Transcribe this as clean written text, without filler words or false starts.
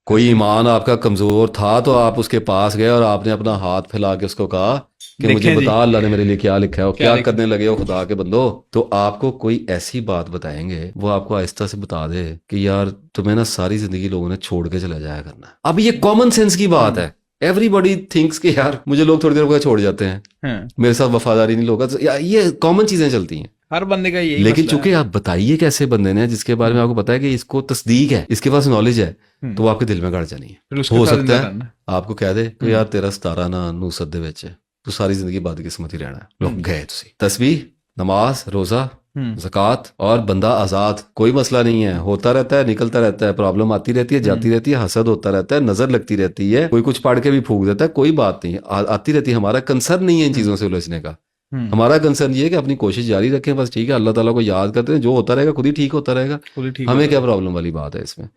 कोई ईमान आपका कमजोर था तो आप उसके पास गए और आपने अपना हाथ फैला के उसको कहा कि मुझे देखें जी, बता अल्लाह ने मेरे लिए क्या लिखा है और क्या क्या लिखा है? करने लगे हो खुदा के बंदो। तो आपको कोई ऐसी बात बताएंगे वो आपको आहिस्ता से बता दे कि यार तुम्हें ना सारी जिंदगी लोगों ने छोड़ के चला जाया करना है। अब ये कॉमन सेंस की बात है। एवरीबॉडी थिंक्स कि यार मुझे लोग थोड़ी देर बाद छोड़ जाते हैं, हाँ, मेरे साथ वफादारी नहीं लोग, ये कॉमन चीजें चलती हैं। हर बंदे का यही लेकिन मसला है। चूंकि आप बताइए कैसे बंदे ने जिसके बारे में आपको पता है कि इसको तस्दीक है, इसके पास नॉलेज है, तो वो आपके दिल में गड़ जानी है। फिर उसके हो साथ सकता जिंदा है रहना। आपको कह दे कि यार तेरा सतारा ना नूसत दे विच है, तू सारी जिंदगी बदकिस्मत ही रहना है। लोग गए तुसी तस्बीह, नमाज, रोजा, ज़कात और बंदा आज़ाद, कोई मसला नहीं है, होता रहता है, निकलता रहता है, प्रॉब्लम आती रहती है, जाती रहती है, हसद होता रहता है, नजर लगती रहती है, कोई कुछ पढ़ के भी फूक देता है, कोई बात नहीं, आती रहती है। हमारा कंसर्न नहीं है इन चीज़ों से उलझने का। हमारा कंसर्न ये है कि अपनी कोशिश जारी रखें, बस ठीक है, अल्लाह ताला को याद करते हैं, जो होता रहेगा खुद ही ठीक होता रहेगा। खुद ही ठीक हमें होता क्या है। प्रॉब्लम वाली बात है इसमें।